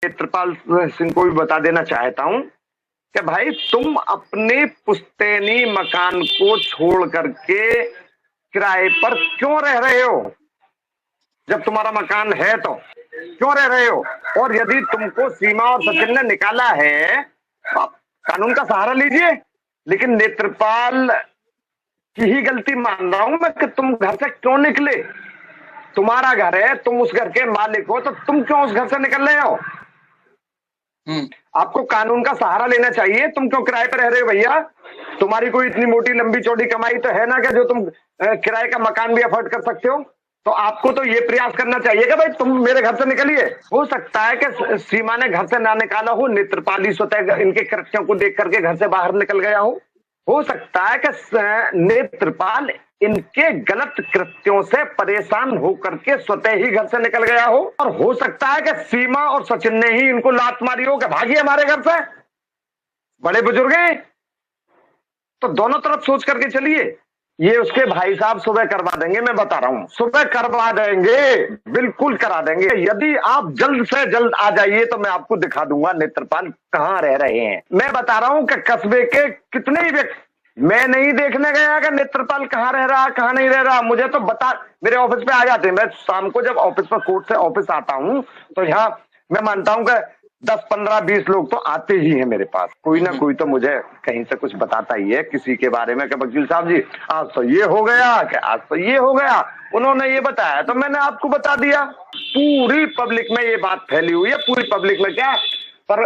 नेत्रपाल सिंह को भी बता देना चाहता हूं कि भाई तुम अपने पुश्तैनी मकान को छोड़ करके किराए पर क्यों रह रहे हो? जब तुम्हारा मकान है तो क्यों रह रहे हो? और यदि तुमको सीमा और सचिन ने निकाला है तो आप कानून का सहारा लीजिए, लेकिन नेत्रपाल की ही गलती मान रहा हूं मैं कि तुम घर से क्यों निकले। तुम्हारा घर है, तुम उस घर के मालिक हो, तो तुम क्यों उस घर से निकल रहे हो? आपको कानून का सहारा लेना चाहिए। तुम क्यों किराए पे रह रहे हो भैया? तुम्हारी कोई इतनी मोटी लंबी चौड़ी कमाई तो है ना कि जो तुम किराए का मकान भी अफोर्ड कर सकते हो? तो आपको तो ये प्रयास करना चाहिए कि भाई तुम मेरे घर से निकलिए। हो सकता है कि सीमा ने घर से ना निकाला हो, नेत्रपाली स्वतः इनके कृत्यों को देख करके घर से बाहर निकल गया हो सकता है कि नेत्रपाल इनके गलत कृत्यों से परेशान होकर के स्वतः ही घर से निकल गया और हो सकता है कि सीमा और सचिन ने ही इनको लात मारी हो कि भागिए हमारे घर से। बड़े बुजुर्ग हैं, तो दोनों तरफ सोच करके चलिए। ये उसके भाई साहब सुबह करवा देंगे, मैं बता रहा हूं, सुबह करवा देंगे, बिल्कुल करा देंगे। यदि आप जल्द से जल्द आ जाइए तो मैं आपको दिखा दूंगा नेत्रपाल कहां रह रहे हैं। मैं बता रहा हूं कि कस्बे के कितने ही व्यक्ति, मैं नहीं देखने गया कि नेत्रपाल कहां रह रहा कहां नहीं रह रहा, मुझे तो बता, मेरे ऑफिस पे आ जाते हैं। मैं शाम को जब ऑफिस पर कोर्ट से ऑफिस आता हूं तो यहाँ मैं मानता हूं कि 10, 15, 20 लोग तो आते ही हैं मेरे पास। कोई ना कोई तो मुझे कहीं से कुछ बताता ही है किसी के बारे में कि वकील साहब जी आज तो ये हो गया, कि आज तो ये हो गया, उन्होंने ये बताया तो मैंने आपको बता दिया। पूरी पब्लिक में ये बात फैली हुई है, पूरी पब्लिक में क्या, पर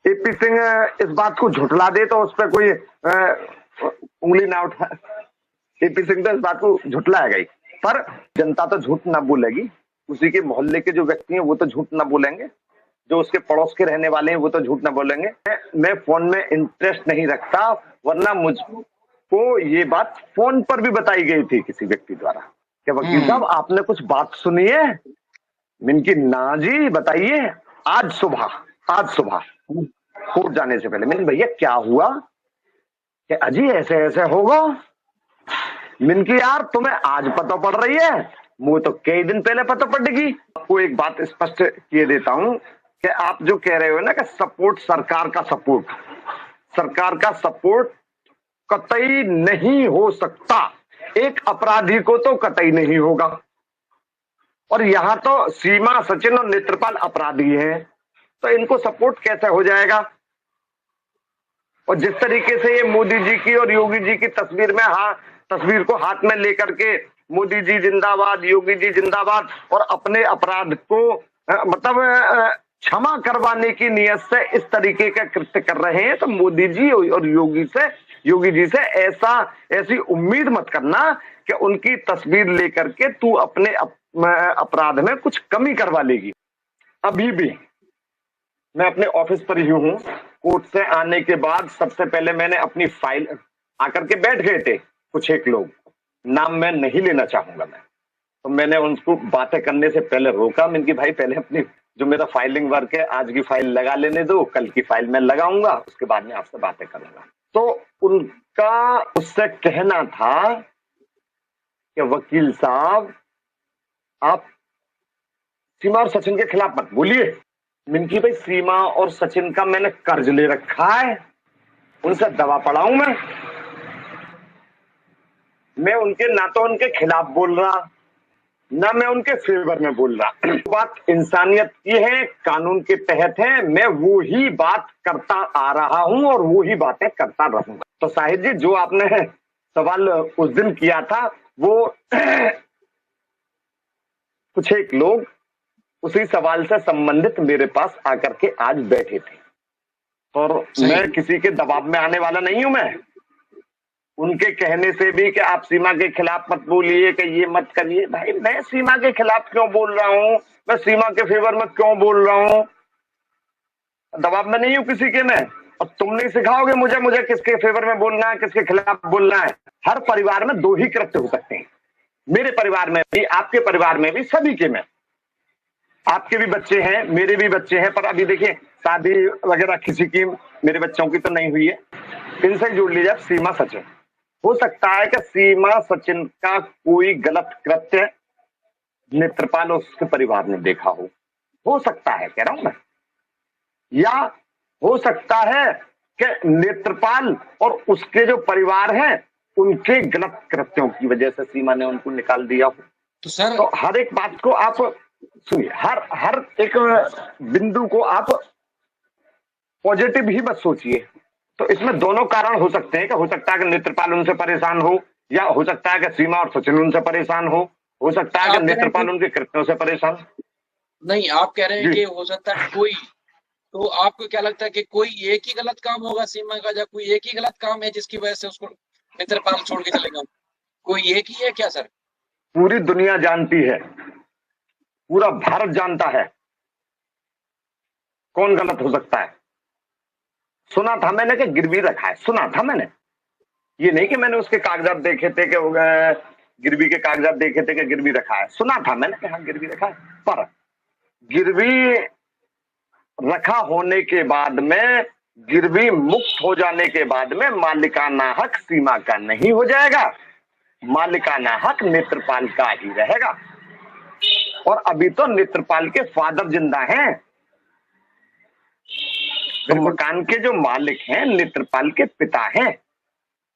एपी सिंह इस बात को झुठला दे तो उस पर कोई उंगली ना उठा। एपी सिंह तो इस बात को झुठला है गई, पर जनता तो झूठ ना बोलेगी। उसी के मोहल्ले के जो व्यक्ति हैं वो तो झूठ ना बोलेंगे, जो उसके पड़ोस के रहने वाले हैं वो तो झूठ ना बोलेंगे। मैं फोन में इंटरेस्ट नहीं रखता, वरना मुझको ये बात फोन पर भी बताई गई थी किसी व्यक्ति द्वारा कि वकील साहब आपने कुछ बात सुनी है। मिनकी ना जी बताइए। आज सुबह कोर्ट जाने से पहले मैंने, भैया क्या हुआ कि अजी ऐसे ऐसे होगा। मिनकी यार तुम्हें आज पता पड़ रही है, मुझे तो कई दिन पहले पता पड़ेगी। आपको एक बात स्पष्ट किए देता हूं कि आप जो कह रहे हो ना कि सपोर्ट, सरकार का सपोर्ट कतई नहीं हो सकता। एक अपराधी को तो कतई नहीं होगा, और यहां तो सीमा, सचिन और नेत्रपाल अपराधी हैं, तो इनको सपोर्ट कैसे हो जाएगा? और जिस तरीके से ये मोदी जी की और योगी जी की तस्वीर में तस्वीर को हाथ में लेकर के मोदी जी जिंदाबाद, योगी जी जिंदाबाद, और अपने अपराध को मतलब क्षमा करवाने की नियत से इस तरीके का कृत्य कर रहे हैं, तो मोदी जी और योगी जी से ऐसी उम्मीद मत करना कि उनकी तस्वीर लेकर के तू अपने अपराध में कुछ कमी करवा लेगी। अभी भी मैं अपने ऑफिस पर ही हूं। कोर्ट से आने के बाद सबसे पहले मैंने अपनी फाइल, आकर के बैठ गए थे कुछ एक लोग, नाम मैं नहीं लेना चाहूंगा मैं, तो मैंने उनको बातें करने से पहले रोका। मैंने भाई पहले अपनी जो मेरा फाइलिंग वर्क है आज की फाइल लगा लेने दो, कल की फाइल मैं लगाऊंगा, उसके बाद में आपसे बातें करूंगा। तो उनका उससे कहना था कि वकील साहब आप सीमा और सचिन के खिलाफ मत बोलिए। मिनकी भाई सीमा और सचिन का मैंने कर्ज ले रखा है, उनसे दवा पढ़ाऊं मैं उनके, ना तो उनके खिलाफ बोल रहा ना मैं उनके फेवर में बोल रहा। बात इंसानियत की है, कानून के तहत है, मैं वो ही बात करता आ रहा हूं और वो ही बातें करता रहूंगा। तो साहिब जी जो आपने सवाल उस दिन किया था वो कुछ एक लोग उसी सवाल से संबंधित मेरे पास आकर के आज बैठे थे, और मैं किसी के दबाव में आने वाला नहीं हूं। मैं उनके कहने से भी कि आप सीमा के खिलाफ मत बोलिए, कि ये मत करिए, भाई मैं सीमा के खिलाफ क्यों बोल रहा हूं? मैं सीमा के फेवर में क्यों बोल रहा हूं? दबाव में नहीं हूं किसी के मैं, और तुम नहीं सिखाओगे मुझे किसके फेवर में बोलना है, किसके खिलाफ बोलना है। हर परिवार में दो ही कृत्य हो सकते हैं, मेरे परिवार में भी, आपके परिवार में भी, सभी के में। आपके भी बच्चे हैं, मेरे भी बच्चे हैं, पर अभी देखिए शादी वगैरह किसी की, मेरे बच्चों की तो नहीं हुई है। इनसे जोड़ लीजिए आप सीमा, सचिन। हो सकता है कि सीमा सचिन का कोई गलत कृत्य नेत्रपाल और उसके परिवार ने देखा हो हो सकता है कह रहा हूं मैं, या हो सकता है कि नेत्रपाल और उसके जो परिवार हैं उनके गलत कृत्यों की वजह से सीमा ने उनको निकाल दिया हो। तो सर तो हर एक बात को आप सुनिए, हर हर एक बिंदु को आप पॉजिटिव ही बस सोचिए। तो इसमें दोनों कारण हो सकते हैं कि हो सकता है कि नेत्रपाल उनसे परेशान हो, या हो सकता है कि सीमा और सचिन उनसे परेशान हो सकता है कि आप कह रहे हैं नेत्रपाल कि उनके कृत्यों से परेशान। नहीं, आप कह रहे हैं जी, कि हो सकता है कोई, तो आपको क्या लगता है कि कोई एक ही गलत काम होगा सीमा का, या कोई एक ही गलत काम है जिसकी वजह से उसको नेत्रपाल छोड़ के चले गए? कोई एक ही है क्या सर? पूरी दुनिया जानती है, पूरा भारत जानता है कौन गलत हो सकता है। सुना था मैंने कि गिरवी रखा है, सुना था मैंने, ये नहीं कि मैंने उसके कागजात देखे थे कि गिरवी के कागजात देखे थे कि गिरवी रखा है, सुना था मैंने कि हाँ गिरवी रखा है। पर गिरवी रखा होने के बाद में, गिरवी मुक्त हो जाने के बाद में मालिकाना हक सीमा का नहीं हो जाएगा, मालिकाना हक नेत्रपाल का ही रहेगा। और अभी तो नेत्रपाल के फादर जिंदा हैं, तो मकान के जो मालिक हैं नेत्रपाल के पिता हैं।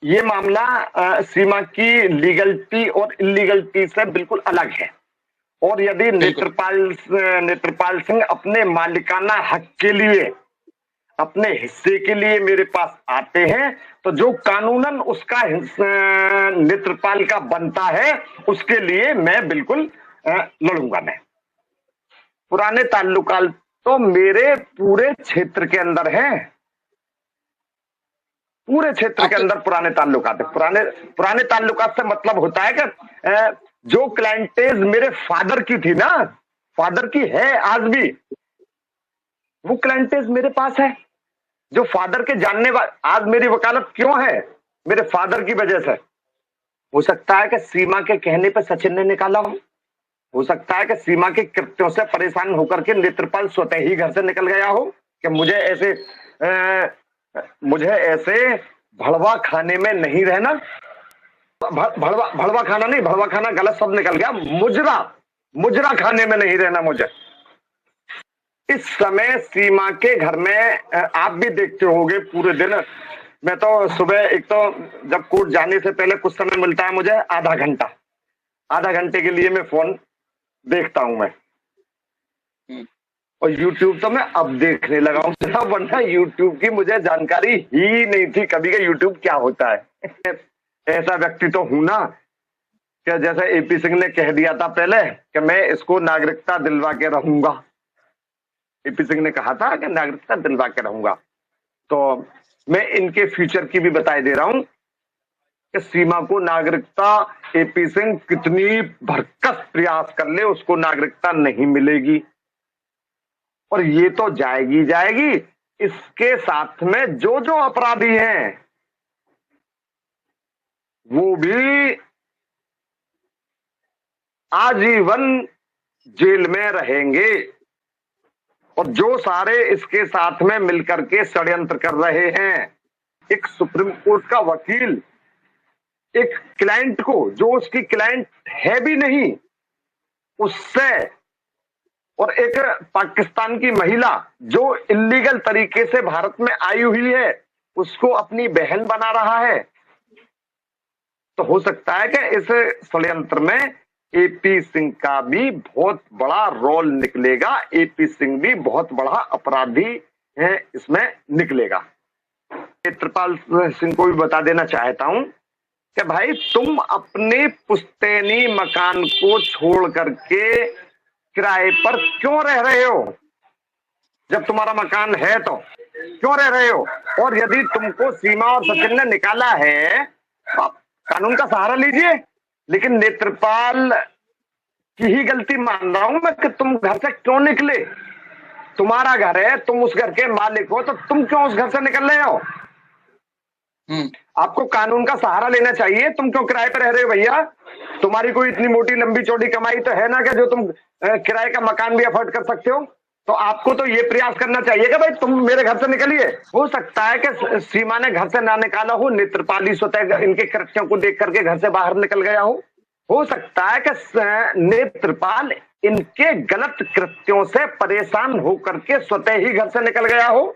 ये मामला सीमा की लीगलिटी और इलीगलिटी से बिल्कुल अलग है। और यदि नेत्रपाल सिंह अपने मालिकाना हक के लिए, अपने हिस्से के लिए मेरे पास आते हैं, तो जो कानूनन उसका नेत्रपाल का बनता है उसके लिए मैं बिल्कुल लड़ूंगा। मैं पुराने ताल्लुकात तो मेरे पूरे क्षेत्र के अंदर हैं, पूरे क्षेत्र के अंदर पुराने ताल्लुकात है। पुराने ताल्लुकात से मतलब होता है कि जो क्लाइंटेज मेरे फादर की थी ना, फादर की है आज भी, वो क्लाइंटेज मेरे पास है। जो फादर के जानने वाले, आज मेरी वकालत क्यों है? मेरे फादर की वजह से। हो सकता है कि सीमा के कहने पर सचिन ने निकाला हो सकता है कि सीमा के कृत्यों से परेशान होकर के नेत्रपाल स्वतः ही घर से निकल गया हो कि मुझे ऐसे भड़वा खाने में नहीं रहना। भड़वा खाना नहीं, भड़वा खाना गलत शब्द निकल गया, मुजरा खाने में नहीं रहना मुझे। इस समय सीमा के घर में आप भी देखते होंगे पूरे दिन, मैं तो सुबह, एक तो जब कोर्ट जाने से पहले कुछ समय मिलता है मुझे, आधा घंटे के लिए मैं फोन देखता हूं मैं। और YouTube तो मैं अब देखने लगा हूं, वरना YouTube की मुझे जानकारी ही नहीं थी कभी का YouTube क्या होता है। ऐसा व्यक्ति तो हूं ना कि जैसे AP सिंह ने कह दिया था पहले कि मैं इसको नागरिकता दिलवा के रहूंगा। AP सिंह ने कहा था कि नागरिकता दिलवा के रहूंगा। तो मैं इनके फ्यूचर की भी बताई दे रहा हूं कि सीमा को नागरिकता, AP सिंह कितनी भरकस प्रयास कर ले उसको नागरिकता नहीं मिलेगी, और ये तो जाएगी। इसके साथ में जो जो अपराधी हैं वो भी आजीवन जेल में रहेंगे। और जो सारे इसके साथ में मिलकर के षड्यंत्र कर रहे हैं, एक सुप्रीम कोर्ट का वकील एक क्लाइंट को, जो उसकी क्लाइंट है भी नहीं, उससे, और एक पाकिस्तान की महिला जो इलीगल तरीके से भारत में आई हुई है, उसको अपनी बहन बना रहा है, तो हो सकता है कि इस षड्यंत्र में AP सिंह का भी बहुत बड़ा रोल निकलेगा। AP सिंह भी बहुत बड़ा अपराधी है, इसमें निकलेगा। नेत्रपाल सिंह को भी बता देना चाहता हूं कि भाई तुम अपने पुश्तैनी मकान को छोड़ करके किराए पर क्यों रह रहे हो? जब तुम्हारा मकान है तो क्यों रह रहे हो? और यदि तुमको सीमा और सचिन ने निकाला है तो आप कानून का सहारा लीजिए, लेकिन नेत्रपाल की ही गलती मान रहा हूं मैं कि तुम घर से क्यों निकले। तुम्हारा घर है, तुम उस घर के मालिक हो, तो तुम क्यों उस घर से निकल रहे हो? आपको कानून का सहारा लेना चाहिए। तुम क्यों किराए पे रह रहे हो भैया? तुम्हारी कोई इतनी मोटी लंबी चौड़ी कमाई तो है ना कि जो तुम किराए का मकान भी अफोर्ड कर सकते हो? तो आपको तो ये प्रयास करना चाहिए कि भाई तुम मेरे घर से निकलिए। हो सकता है कि सीमा ने घर से ना निकाला हो, नेत्रपाल ही स्वतः इनके कृत्यों को देख करके घर से बाहर निकल गया हो सकता है कि नेत्रपाल इनके गलत कृत्यों से परेशान होकर के स्वतः ही घर से निकल गया हो।